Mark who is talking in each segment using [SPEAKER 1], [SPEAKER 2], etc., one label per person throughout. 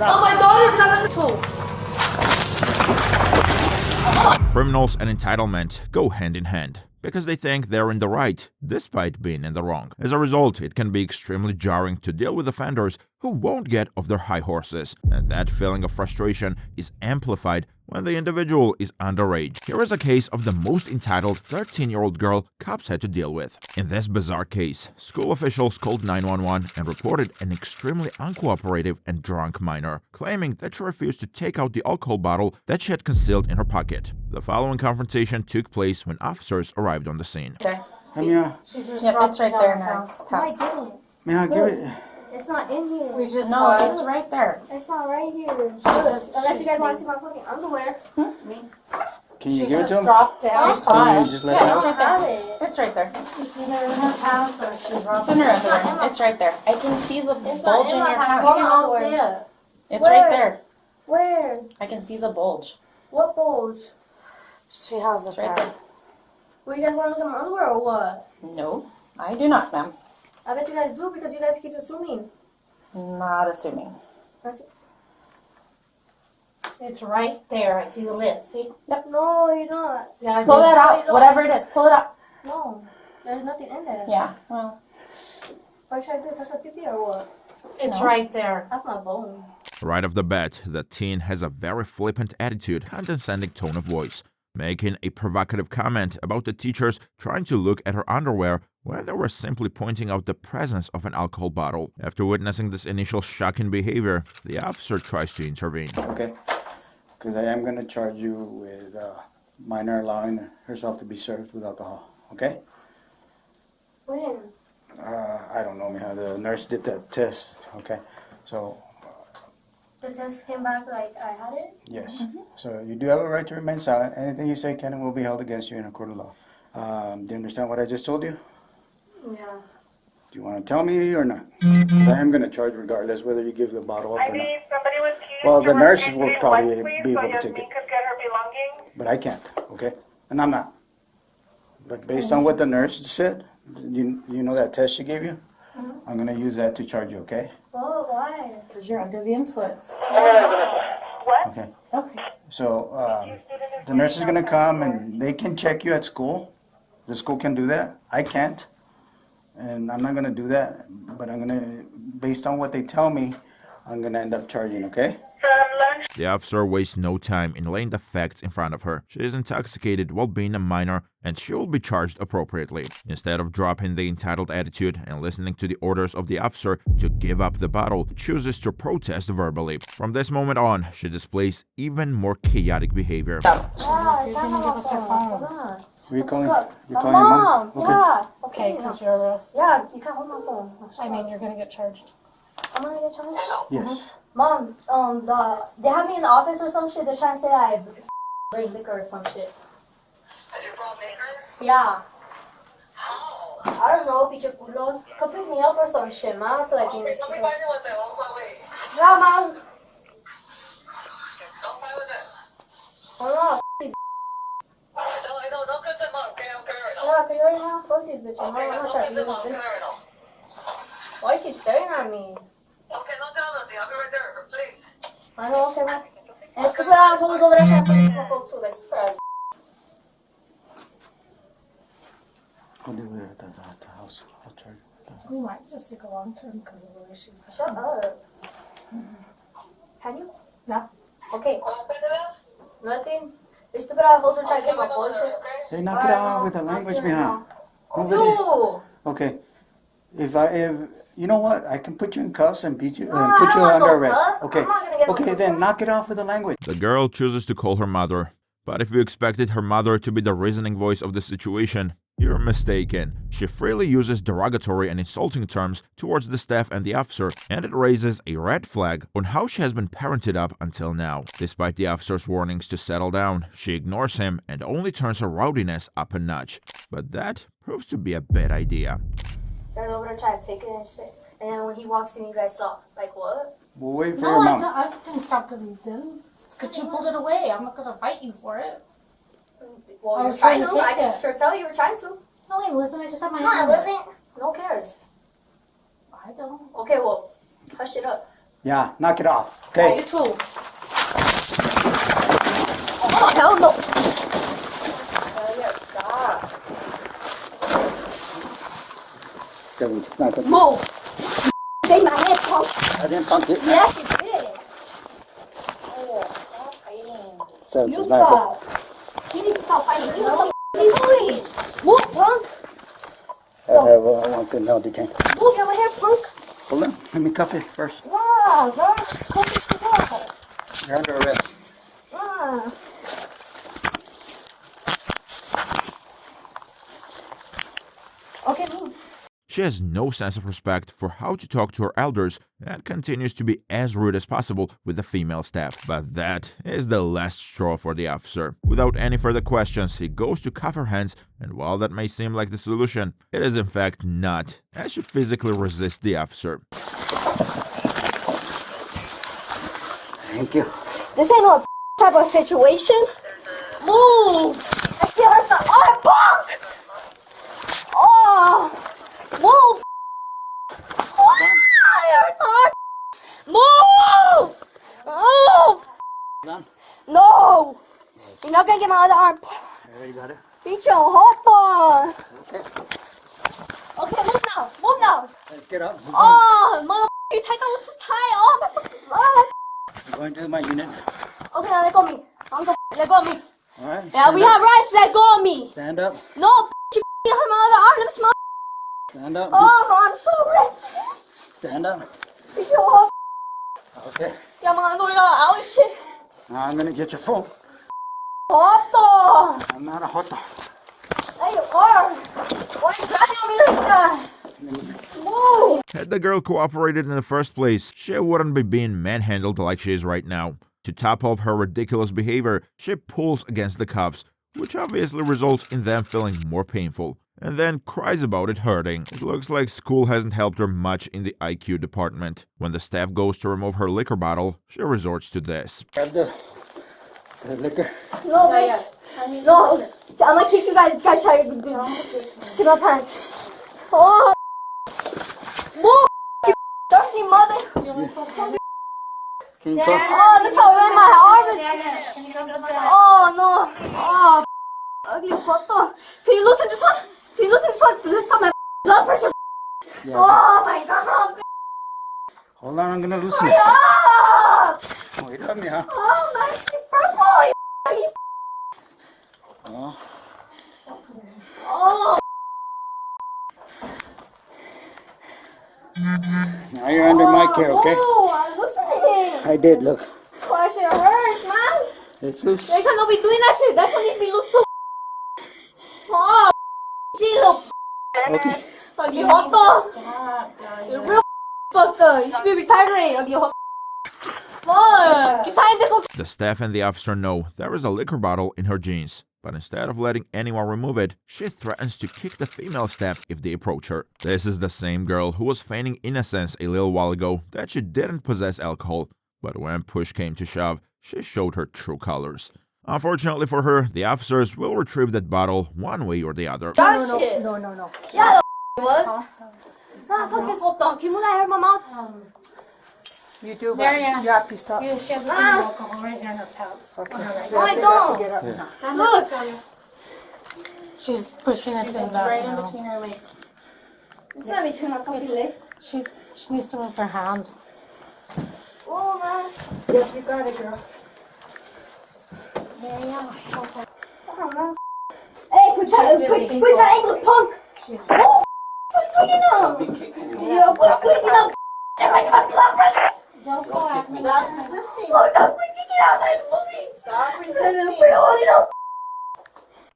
[SPEAKER 1] Oh, my daughter got a...
[SPEAKER 2] Criminals and entitlement go hand in hand because they think they're in the right, despite being in the wrong. As a result, it can be extremely jarring to deal with offenders who won't get off their high horses, and that feeling of frustration is amplified when the individual is underage. Here is a case of the most entitled 13-year-old girl cops had to deal with. In this bizarre case, school officials called 911 and reported an extremely uncooperative and drunk minor, claiming that she refused to take out the alcohol bottle that she had concealed in her pocket. The following confrontation took place when officers arrived on the scene.
[SPEAKER 3] There.
[SPEAKER 4] Mia,
[SPEAKER 3] She just dropped it's right there now.
[SPEAKER 5] No, I didn't.
[SPEAKER 4] Mia, give it.
[SPEAKER 5] It's not in here.
[SPEAKER 3] We just saw it. It's right there.
[SPEAKER 5] It's not right here. Unless you guys want to see my fucking underwear.
[SPEAKER 4] Can you
[SPEAKER 3] She
[SPEAKER 4] give it
[SPEAKER 3] just
[SPEAKER 4] to him?
[SPEAKER 3] dropped it. I saw
[SPEAKER 4] Can
[SPEAKER 3] it.
[SPEAKER 4] you just let
[SPEAKER 3] Yeah,
[SPEAKER 4] it
[SPEAKER 3] it's
[SPEAKER 4] out?
[SPEAKER 3] right there. It's right there.
[SPEAKER 5] It's either in her pants or she dropped
[SPEAKER 3] It's in her underwear. It's right there. I can see the
[SPEAKER 5] It's not
[SPEAKER 3] bulge
[SPEAKER 5] in
[SPEAKER 3] in
[SPEAKER 5] my
[SPEAKER 3] your
[SPEAKER 5] pants.
[SPEAKER 3] pants.
[SPEAKER 5] I don't see it.
[SPEAKER 3] It's right there.
[SPEAKER 5] Where?
[SPEAKER 3] I can see the bulge.
[SPEAKER 5] What bulge?
[SPEAKER 3] She has it right there.
[SPEAKER 5] Well, you guys want to look at my underwear or what?
[SPEAKER 3] No, I do not, ma'am.
[SPEAKER 5] I bet you guys do because you guys keep assuming.
[SPEAKER 3] Not assuming.
[SPEAKER 6] It's right there. I see the list. See?
[SPEAKER 5] No, you're not.
[SPEAKER 6] Yeah, I
[SPEAKER 3] Pull
[SPEAKER 6] do.
[SPEAKER 3] that out. Whatever it is, pull it out.
[SPEAKER 5] No, there's nothing in there.
[SPEAKER 3] Yeah, well.
[SPEAKER 5] What are you trying to do? Touch my pee or what?
[SPEAKER 6] It's
[SPEAKER 3] No.
[SPEAKER 6] right there.
[SPEAKER 5] That's my bone.
[SPEAKER 2] Right off the bat, the teen has a very flippant attitude, condescending tone of voice, making a provocative comment about the teachers trying to look at her underwear when they were simply pointing out the presence of an alcohol bottle. After witnessing this initial shocking behavior, the officer tries to intervene.
[SPEAKER 4] Okay. Because I am going to charge you with minor allowing herself to be served with alcohol. Okay?
[SPEAKER 5] When?
[SPEAKER 4] I don't know, Mia. The nurse did that test. Okay? So,
[SPEAKER 5] The test came back like I had it?
[SPEAKER 4] yes. So, you do have a right to remain silent. Anything you say can and will be held against you in a court of law. Do you understand what I just told you?
[SPEAKER 5] Yeah.
[SPEAKER 4] Do you want to tell me or not? 'Cause I am going to charge regardless whether you give the bottle up
[SPEAKER 7] I
[SPEAKER 4] or not.
[SPEAKER 7] need somebody with keys.
[SPEAKER 4] Well,
[SPEAKER 7] to
[SPEAKER 4] the
[SPEAKER 7] run
[SPEAKER 4] nurse
[SPEAKER 7] entry
[SPEAKER 4] will probably
[SPEAKER 7] one, please,
[SPEAKER 4] be able
[SPEAKER 7] so
[SPEAKER 4] to take
[SPEAKER 7] Yasmin
[SPEAKER 4] it.
[SPEAKER 7] could get her belongings.
[SPEAKER 4] But I can't, okay? And I'm not. But based on what the nurse said, you know that test she gave you? I'm going to use that to charge you, okay?
[SPEAKER 5] Oh, why?
[SPEAKER 3] Because you're under the influence.
[SPEAKER 7] What?
[SPEAKER 4] Okay.
[SPEAKER 3] Okay.
[SPEAKER 4] So, the nurse is going to come and they can check you at school. The school can do that. I can't. And I'm not going to do that. But I'm going to, based on what they tell me, I'm going to end up charging, okay?
[SPEAKER 7] From lunch.
[SPEAKER 2] The officer wastes no time in laying the facts in front of her. She is intoxicated while being a minor, and she will be charged appropriately. Instead of dropping the entitled attitude and listening to the orders of the officer to give up the bottle, she chooses to protest verbally. From this moment on, she displays even more chaotic behavior.
[SPEAKER 5] Yeah,
[SPEAKER 6] She's gonna give us her phone.
[SPEAKER 5] Hold on.
[SPEAKER 4] Who are you calling?
[SPEAKER 5] Look.
[SPEAKER 4] You're calling your mom? Okay.
[SPEAKER 5] Yeah.
[SPEAKER 6] Okay, because you're the rest.
[SPEAKER 5] Yeah, you can't hold my phone.
[SPEAKER 6] I mean, you're gonna get charged.
[SPEAKER 5] I'm gonna get charged.
[SPEAKER 4] Yes.
[SPEAKER 5] Mom, they have me in the office or some shit. They're trying to say I drink liquor or some shit.
[SPEAKER 8] You brought liquor?
[SPEAKER 5] Yeah.
[SPEAKER 8] How?
[SPEAKER 5] I don't know, pinche culos. Come pick me up or some shit, man. I feel like being
[SPEAKER 8] Okay, no me
[SPEAKER 5] stupid.
[SPEAKER 8] vaya with them. On my way.
[SPEAKER 5] Yeah, man.
[SPEAKER 8] Don't fight with them.
[SPEAKER 5] I don't know.
[SPEAKER 8] I know. Don't cut them up, okay? Okay, right now.
[SPEAKER 5] Yeah, cause you already have fuck these bitches.
[SPEAKER 8] Okay,
[SPEAKER 5] I'm
[SPEAKER 8] don't
[SPEAKER 5] not trying
[SPEAKER 8] cut
[SPEAKER 5] to do
[SPEAKER 8] them up, okay,
[SPEAKER 5] this.
[SPEAKER 8] right now.
[SPEAKER 5] Why you keep staring at me?
[SPEAKER 8] Okay, don't tell nothing. I'll be right there, please.
[SPEAKER 5] I know, okay, man. And stupid assholes over there trying to fuck my phone too. Like, stupid ass.
[SPEAKER 4] I'll do it at the house. I'll charge you.
[SPEAKER 6] We might just take a long term because of the way she's.
[SPEAKER 5] Shut up. Can you?
[SPEAKER 6] Yeah.
[SPEAKER 5] Okay,
[SPEAKER 8] Open it up.
[SPEAKER 5] nothing. These stupid assholes are trying to
[SPEAKER 8] Okay,
[SPEAKER 5] take my
[SPEAKER 8] my daughter,
[SPEAKER 5] bullshit.
[SPEAKER 8] okay?
[SPEAKER 4] Hey, knock it
[SPEAKER 5] Alright,
[SPEAKER 4] out
[SPEAKER 5] Mom.
[SPEAKER 4] with the
[SPEAKER 5] I'll
[SPEAKER 4] language
[SPEAKER 5] see you
[SPEAKER 4] behind.
[SPEAKER 5] right
[SPEAKER 4] Nobody.
[SPEAKER 5] You!
[SPEAKER 4] Okay. If you know what, I can put you in cuffs and beat you
[SPEAKER 5] No,
[SPEAKER 4] and
[SPEAKER 5] I
[SPEAKER 4] put
[SPEAKER 5] don't
[SPEAKER 4] you
[SPEAKER 5] want
[SPEAKER 4] under
[SPEAKER 5] no
[SPEAKER 4] arrest.
[SPEAKER 5] cuffs.
[SPEAKER 4] Okay.
[SPEAKER 5] I'm not gonna get no
[SPEAKER 4] Okay,
[SPEAKER 5] cuffs.
[SPEAKER 4] then knock it off with the language.
[SPEAKER 2] The girl chooses to call her mother. But if you expected her mother to be the reasoning voice of the situation, you're mistaken. She freely uses derogatory and insulting terms towards the staff and the officer, and it raises a red flag on how she has been parented up until now. Despite the officer's warnings to settle down, she ignores him and only turns her rowdiness up a notch. But that proves to be a bad idea.
[SPEAKER 5] Guys over there trying to take it and shit. And then when he walks in, you guys stop. Like, what?
[SPEAKER 4] We'll wait for
[SPEAKER 6] No,
[SPEAKER 4] your mom.
[SPEAKER 6] I didn't stop because he didn't. It's because you pulled it away. I'm not gonna fight you for it.
[SPEAKER 5] Well,
[SPEAKER 6] I
[SPEAKER 5] you're
[SPEAKER 6] was
[SPEAKER 5] trying
[SPEAKER 6] trying
[SPEAKER 5] to.
[SPEAKER 6] to
[SPEAKER 5] I
[SPEAKER 6] take
[SPEAKER 5] can
[SPEAKER 6] it.
[SPEAKER 5] sure tell you were trying to.
[SPEAKER 6] No, wait, listen. I just have my
[SPEAKER 5] No, I
[SPEAKER 6] hand.
[SPEAKER 5] wasn't. No cares.
[SPEAKER 6] I don't.
[SPEAKER 5] Okay, well, hush it up.
[SPEAKER 4] Yeah, knock it off.
[SPEAKER 1] Yeah,
[SPEAKER 4] Okay.
[SPEAKER 1] you too.
[SPEAKER 5] Oh, hell no.
[SPEAKER 4] So it's not good.
[SPEAKER 5] Move. Take my head, punk.
[SPEAKER 4] I didn't punk it.
[SPEAKER 5] Yes, you did.
[SPEAKER 4] So
[SPEAKER 5] You
[SPEAKER 4] it's not good.
[SPEAKER 5] stop. You need to stop fighting. You know what he's doing. Move, punk.
[SPEAKER 4] I want to know detain.
[SPEAKER 5] Move your head, punk.
[SPEAKER 4] Hold on. Let me cuff it first.
[SPEAKER 5] Wow, bro. Come to the
[SPEAKER 4] You're under arrest.
[SPEAKER 5] Wow. Okay, move.
[SPEAKER 2] She has no sense of respect for how to talk to her elders and continues to be as rude as possible with the female staff. But that is the last straw for the officer. Without any further questions, he goes to cuff her hands, and while that may seem like the solution, it is in fact not, as she physically resists the officer.
[SPEAKER 4] Thank you.
[SPEAKER 5] This ain't no type of situation. Move! That shit hurts the arm, punk! Oh! Move! Oh, it hurts the arm! Move! Move!
[SPEAKER 4] Done?
[SPEAKER 5] No! You're not gonna get my other arm.
[SPEAKER 4] I already got it.
[SPEAKER 5] Beat your hot
[SPEAKER 4] Okay.
[SPEAKER 5] Okay, move now! Move now!
[SPEAKER 4] Let's get up.
[SPEAKER 5] Oh, motherfucker, you tied that one too tight! Oh, my fucking blood!
[SPEAKER 4] I'm going to my unit.
[SPEAKER 5] Okay, now let go of me. Let go of me.
[SPEAKER 4] Alright.
[SPEAKER 5] Yeah, we have rights. Let go of me.
[SPEAKER 4] Stand up.
[SPEAKER 5] No, you hurt my other arm. Let me smell.
[SPEAKER 4] Stand up.
[SPEAKER 5] Oh, I'm so red.
[SPEAKER 4] Stand up.
[SPEAKER 5] Yo,
[SPEAKER 4] Okay.
[SPEAKER 5] 야, mga 놀라. 아우 shit.
[SPEAKER 4] Now I'm gonna get your phone.
[SPEAKER 5] Hoto.
[SPEAKER 4] I'm not a hoto.
[SPEAKER 5] Hey, you are. Why are you grabbing me like that? Move.
[SPEAKER 2] Had the girl cooperated in the first place, she wouldn't be being manhandled like she is right now. To top off her ridiculous behavior, she pulls against the cuffs, which obviously results in them feeling more painful, and then cries about it hurting. It looks like school hasn't helped her much in the IQ department. When the staff goes to remove her liquor bottle, she resorts to this.
[SPEAKER 4] Grab the liquor.
[SPEAKER 5] No, bitch. No. I'm gonna kick you guys. Guys, try to see my pants. Oh. Move. You thirsty mother.
[SPEAKER 4] Can you talk?
[SPEAKER 5] Oh, look how red my arm is. Oh, no. Oh, ugly photo. Can you loosen this one? Can you loosen this one? Let's stop my blood pressure.
[SPEAKER 4] Yeah.
[SPEAKER 5] Oh, my God.
[SPEAKER 4] Hold on, I'm gonna loosen it.
[SPEAKER 5] Oh,
[SPEAKER 4] Wait on me, huh?
[SPEAKER 5] oh my purple.
[SPEAKER 4] Oh.
[SPEAKER 5] Oh.
[SPEAKER 4] Now you're under my care, okay?
[SPEAKER 5] Oh, I'm loosening.
[SPEAKER 4] I did, look.
[SPEAKER 5] Oh, that shit hurts, man.
[SPEAKER 4] It's loose.
[SPEAKER 5] Next time don't be doing that shit. That's what needs to be loose too. Oh, Jesus.
[SPEAKER 4] Okay.
[SPEAKER 5] Ugly hot. You're real fucked up. You should be retired already. Ugly hot. Fuck. You tying this one.
[SPEAKER 2] The staff and the officer know there is a liquor bottle in her jeans, but instead of letting anyone remove it, she threatens to kick the female staff if they approach her. This is the same girl who was feigning innocence a little while ago that she didn't possess alcohol, but when push came to shove, she showed her true colors. Unfortunately for her, the officers will retrieve that bottle one way or the other.
[SPEAKER 5] That shit.
[SPEAKER 3] No.
[SPEAKER 5] Yeah, the was. Nah, fuck this whole dog. Can you let her my mouth?
[SPEAKER 3] You do, but
[SPEAKER 6] Marianne.
[SPEAKER 3] you have to stop.
[SPEAKER 6] Yeah, she has a bit of alcohol right here in her pants.
[SPEAKER 3] Okay.
[SPEAKER 6] On her right.
[SPEAKER 5] No, I
[SPEAKER 3] You have
[SPEAKER 5] don't.
[SPEAKER 3] to get up now.
[SPEAKER 5] Look.
[SPEAKER 6] She's pushing it in
[SPEAKER 1] right in
[SPEAKER 6] now.
[SPEAKER 1] between her legs.
[SPEAKER 5] It's not between my fucking legs.
[SPEAKER 6] She needs to move her hand.
[SPEAKER 5] Oh, man.
[SPEAKER 3] Yep, you got it, girl.
[SPEAKER 5] Hey, quit squeeze my ankles, punk. Oh, quit tweaking them. Yeah, quit squeezing them. They're making my blood pressure.
[SPEAKER 6] Don't go after me.
[SPEAKER 5] Oh, don't quit kicking out like movie. Stop resisting.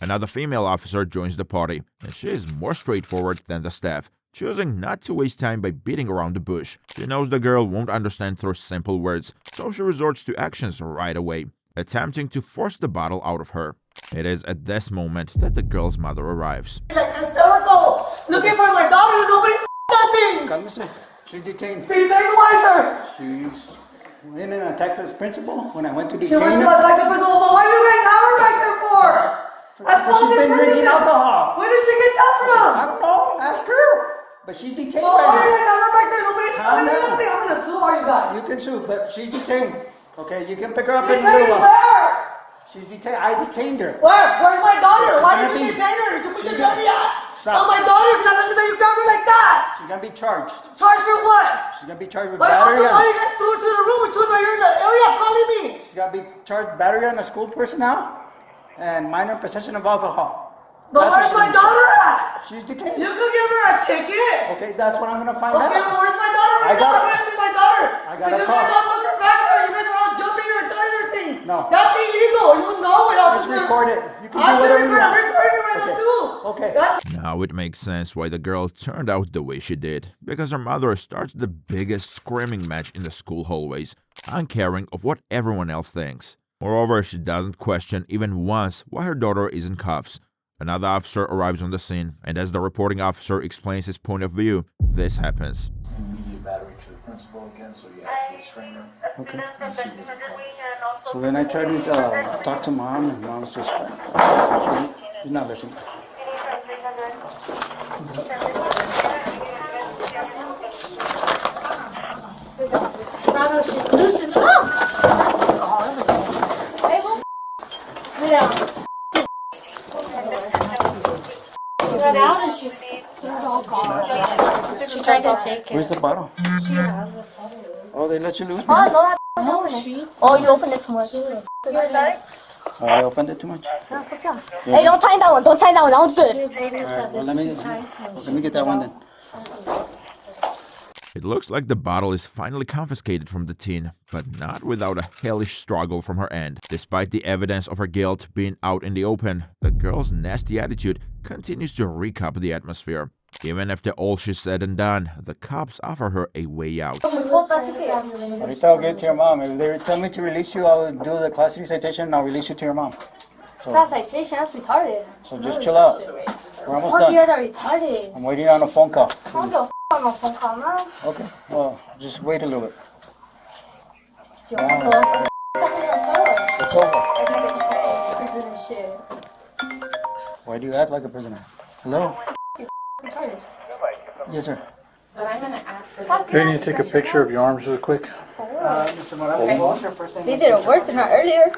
[SPEAKER 2] Another female officer joins the party, and she is more straightforward than the staff, choosing not to waste time by beating around the bush. She knows the girl won't understand through simple words, so she resorts to actions right away, attempting to force the bottle out of her. It is at this moment that the girl's mother arrives.
[SPEAKER 1] Like hysterical. Looking for my daughter and nobody nothing.
[SPEAKER 4] Come, she's detained.
[SPEAKER 1] Be wiser.
[SPEAKER 4] She's went and attacked the principal when I went to
[SPEAKER 1] She
[SPEAKER 4] detain
[SPEAKER 1] went to
[SPEAKER 4] her.
[SPEAKER 1] attack the principal, but why do you guys have her back there for? That's
[SPEAKER 4] But she's been drinking alcohol.
[SPEAKER 1] Where did she get that from?
[SPEAKER 4] I don't know. Ask her. But she's detained
[SPEAKER 1] So why do you
[SPEAKER 4] right
[SPEAKER 1] guys have her back there? Nobody's
[SPEAKER 4] Calm
[SPEAKER 1] telling me
[SPEAKER 4] down.
[SPEAKER 1] nothing. I'm gonna sue all you guys.
[SPEAKER 4] now. You can sue, but she's detained. Okay, you can pick her up
[SPEAKER 1] Detained
[SPEAKER 4] in Little.
[SPEAKER 1] where?
[SPEAKER 4] She's detained. I detained her.
[SPEAKER 1] Where? Where's my daughter? Why did you
[SPEAKER 4] She's
[SPEAKER 1] detain her? Did you put your dirty ass
[SPEAKER 4] Stop.
[SPEAKER 1] on my daughter? Because I know that you grabbed her like that.
[SPEAKER 4] She's gonna be charged.
[SPEAKER 1] Charged for what?
[SPEAKER 4] She's gonna be charged with
[SPEAKER 1] Why how
[SPEAKER 4] battery
[SPEAKER 1] come
[SPEAKER 4] on.
[SPEAKER 1] you guys threw her to the room when she was right here in the area calling me?
[SPEAKER 4] She's gonna be charged with battery on a school personnel and minor possession of alcohol.
[SPEAKER 1] But
[SPEAKER 4] That's
[SPEAKER 1] where's
[SPEAKER 4] what
[SPEAKER 1] my
[SPEAKER 4] she's-
[SPEAKER 1] daughter at?
[SPEAKER 4] She's detained.
[SPEAKER 1] You could give her a ticket.
[SPEAKER 4] Okay, that's what I'm gonna find
[SPEAKER 1] Okay,
[SPEAKER 4] out.
[SPEAKER 1] but where's my daughter
[SPEAKER 4] I
[SPEAKER 1] right now?
[SPEAKER 4] got-
[SPEAKER 1] I'm gonna see my daughter.
[SPEAKER 4] I got a
[SPEAKER 1] Because you
[SPEAKER 4] call.
[SPEAKER 1] guys all took her back there. You guys were all jumping her and telling her things.
[SPEAKER 4] No.
[SPEAKER 1] That's illegal. You know it,
[SPEAKER 4] Let's
[SPEAKER 1] officer.
[SPEAKER 4] record it. You can
[SPEAKER 1] I
[SPEAKER 4] do
[SPEAKER 1] can
[SPEAKER 4] whatever you
[SPEAKER 1] record. I'm
[SPEAKER 4] want.
[SPEAKER 1] recording it right
[SPEAKER 4] Okay.
[SPEAKER 1] now too.
[SPEAKER 4] Okay.
[SPEAKER 1] That's
[SPEAKER 2] Now it makes sense why the girl turned out the way she did, because her mother starts the biggest screaming match in the school hallways, uncaring of what everyone else thinks. Moreover, she doesn't question even once why her daughter is in cuffs. Another officer arrives on the scene, and as the reporting officer explains his point of view, this happens.
[SPEAKER 9] Immediate battery to the principal again, so you have to restrain her.
[SPEAKER 4] Okay.
[SPEAKER 9] And she was
[SPEAKER 4] So then I tried to talk to mom, and mom's just she's not listening.
[SPEAKER 6] Bravo, she's loosened up. Sit down. She got out and she's all gone. She tried to take it.
[SPEAKER 4] Where's the bottle?
[SPEAKER 6] She has it.
[SPEAKER 4] Oh, they let you lose?
[SPEAKER 5] Oh, no, that
[SPEAKER 6] No,
[SPEAKER 5] open it.
[SPEAKER 6] she.
[SPEAKER 5] Oh, you opened it too much.
[SPEAKER 4] Oh, I opened it too much.
[SPEAKER 5] Hey, don't tighten that one. Don't tighten that one. That one's good.
[SPEAKER 4] Alright, well, let me get that one then.
[SPEAKER 2] It looks like the bottle is finally confiscated from the teen, but not without a hellish struggle from her end. Despite the evidence of her guilt being out in the open, the girl's nasty attitude continues to reek up the atmosphere. Even after all she's said and done, the cops offer her a way out.
[SPEAKER 4] Ahorita I'll get to your mom. If they tell me to release you, I will do the class 3 citation and I'll release you to your mom.
[SPEAKER 5] Class citation, that's retarded.
[SPEAKER 4] So just chill out. We're almost
[SPEAKER 5] Fuck, you
[SPEAKER 4] done.
[SPEAKER 5] guys are retarded.
[SPEAKER 4] I'm waiting on a phone call.
[SPEAKER 5] I don't give a f on no phone call, man.
[SPEAKER 4] Okay, well, just wait a little bit.
[SPEAKER 5] Do you want to go?
[SPEAKER 4] It's over.
[SPEAKER 5] Prison and shit.
[SPEAKER 4] Why do you act like a prisoner? Hello?
[SPEAKER 5] Retarded.
[SPEAKER 4] Yes, sir.
[SPEAKER 6] But I'm gonna ask.
[SPEAKER 5] Fuck
[SPEAKER 9] Can you take a picture of your arms real quick?
[SPEAKER 4] Mr. Morales,
[SPEAKER 5] They did it worse than that earlier.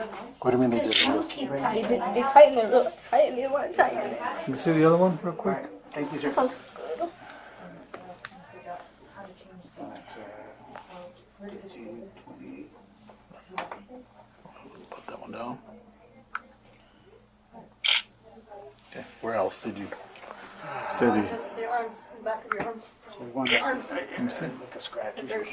[SPEAKER 9] What do you mean they did this?
[SPEAKER 5] They tightened it real tight. They didn't want to tighten it.
[SPEAKER 9] Let me see the other one real quick.
[SPEAKER 4] thank you, sir.
[SPEAKER 5] This one's good.
[SPEAKER 9] Put that one down. Okay, where else did you say the...
[SPEAKER 5] Their arms, back of your arms.
[SPEAKER 9] Let me see.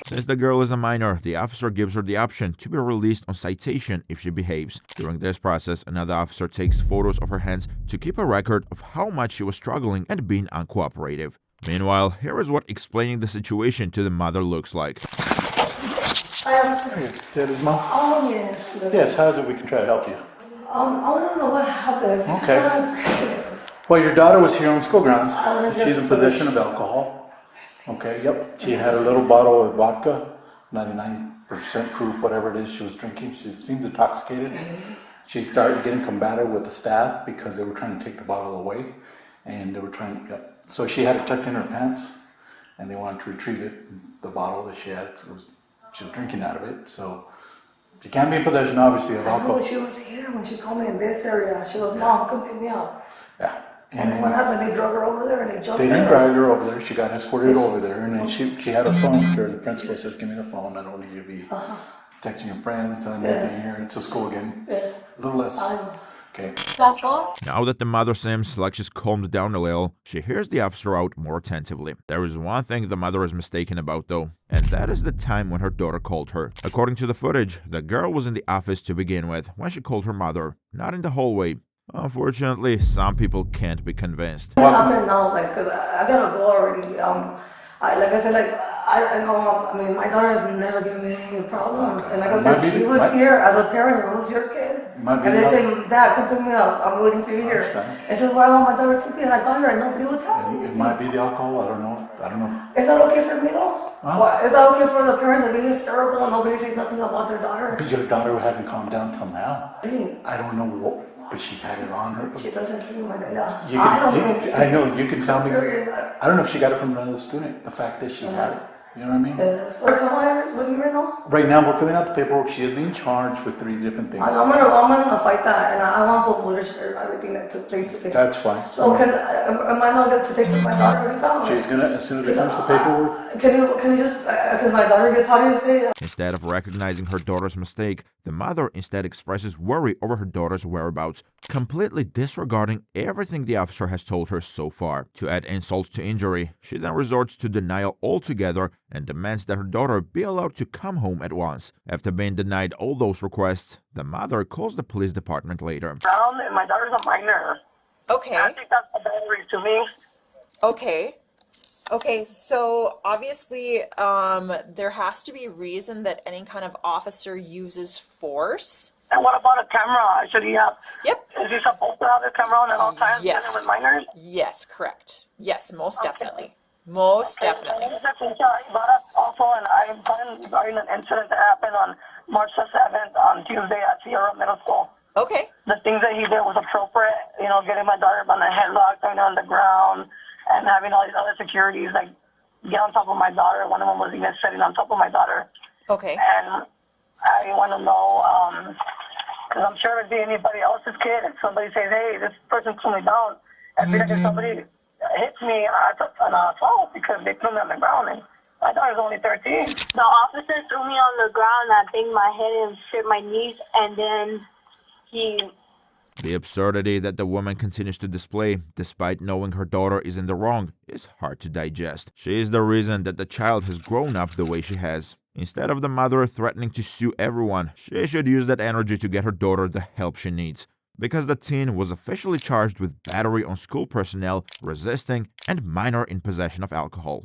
[SPEAKER 2] Since the girl is a minor, the officer gives her the option to be released on citation if she behaves. During this process, another officer takes photos of her hands to keep a record of how much she was struggling and being uncooperative. Meanwhile, here is what explaining the situation to the mother looks like.
[SPEAKER 9] That is mom?
[SPEAKER 1] Oh, yes.
[SPEAKER 9] Yes, how's it we can try to help you?
[SPEAKER 1] I don't know what happened.
[SPEAKER 9] Okay. Well, your daughter was here on school grounds. She's in possession of alcohol. Okay, yep. She had a little bottle of vodka, 99% proof, whatever it is she was drinking. She seems intoxicated. She started getting combative with the staff because they were trying to take the bottle away. And they were trying, yep. So she had it tucked in her pants, and they wanted to retrieve it. The bottle that she had, she was drinking out of it. So she can't be in possession, obviously, of alcohol.
[SPEAKER 1] When she was here, when she called me in this area, she was, Mom, come pick me up.
[SPEAKER 9] Yeah.
[SPEAKER 1] And what happened? They drug her over there and they jumped
[SPEAKER 9] They
[SPEAKER 1] her.
[SPEAKER 9] didn't drag her over there. She got escorted over there, and then she had her phone. The principal says, "Give me the phone. I don't need you to be texting your friends, telling me everything here. It's a school again. A little less." Okay.
[SPEAKER 5] That's all?
[SPEAKER 2] Now that the mother seems like she's calmed down a little, she hears the officer out more attentively. There is one thing the mother is mistaken about though, and that is the time when her daughter called her. According to the footage, the girl was in the office to begin with when she called her mother, not in the hallway. Unfortunately, some people can't be convinced.
[SPEAKER 1] What happened now? Like, cause I gotta go already. Like I said, like I know. I mean, my daughter has never given me any problems. And like I said, she was here as a parent. It was your kid. And they say, Dad, come pick me up. I'm waiting for you here. And says, why won't my daughter take me? And I got here and nobody would tell me.
[SPEAKER 9] It might be the alcohol. I don't know.
[SPEAKER 1] Is that okay for me though? What, is that okay for the parent to be hysterical and nobody says nothing about their daughter?
[SPEAKER 9] But your daughter hasn't calmed down till now. I don't know what, but she had it on her.
[SPEAKER 1] She doesn't drink my dad.
[SPEAKER 9] I know you can tell me. I don't know if she got it from another student. The fact that she had it. You know what I mean?
[SPEAKER 1] Or come on with me right now. now?
[SPEAKER 9] Right now, we're filling out the paperwork. She is being charged with 3 different things.
[SPEAKER 1] I'm gonna fight that, and I want full footage for everything that took place today.
[SPEAKER 9] That's fine.
[SPEAKER 1] So am I not going to take to my daughter right
[SPEAKER 9] She's gonna, as soon as they finish the paperwork.
[SPEAKER 1] Can you just, because my daughter gets hot to say.
[SPEAKER 2] Instead of recognizing her daughter's mistake, the mother instead expresses worry over her daughter's whereabouts, completely disregarding everything the officer has told her so far. To add insult to injury, she then resorts to denial altogether and demands that her daughter be allowed to come home at once. After being denied all those requests, the mother calls the police department later.
[SPEAKER 7] My daughter's a minor.
[SPEAKER 10] Okay.
[SPEAKER 7] I think that's a boundary to me.
[SPEAKER 10] Okay. Okay, so obviously there has to be reason that any kind of officer uses force.
[SPEAKER 7] And what about a camera? Should he have?
[SPEAKER 10] Yep.
[SPEAKER 7] Is he supposed to have the camera on at all times?
[SPEAKER 10] Yes.
[SPEAKER 7] With minors?
[SPEAKER 10] Yes, correct. Yes, most definitely. Most definitely.
[SPEAKER 7] I brought up also, and I'm calling regarding an incident that happened on March the 7th on Tuesday at Sierra Middle School.
[SPEAKER 10] Okay.
[SPEAKER 7] The things that he did was appropriate, you know, getting my daughter on the headlock, throwing her on the ground, and having all these other securities, like, get on top of my daughter. One of them was even sitting on top of my daughter.
[SPEAKER 10] Okay.
[SPEAKER 7] And I want to know, because I'm sure it'd be anybody else's kid, if somebody says, hey, this person threw me down, I feel like if somebody hits me on an assault because they threw me on the ground, and my daughter's only 13.
[SPEAKER 5] The officer threw me on the ground, I banged my head and hit my knees, and then he...
[SPEAKER 2] The absurdity that the woman continues to display, despite knowing her daughter is in the wrong, is hard to digest. She is the reason that the child has grown up the way she has. Instead of the mother threatening to sue everyone, she should use that energy to get her daughter the help she needs. Because the teen was officially charged with battery on school personnel, resisting, and minor in possession of alcohol.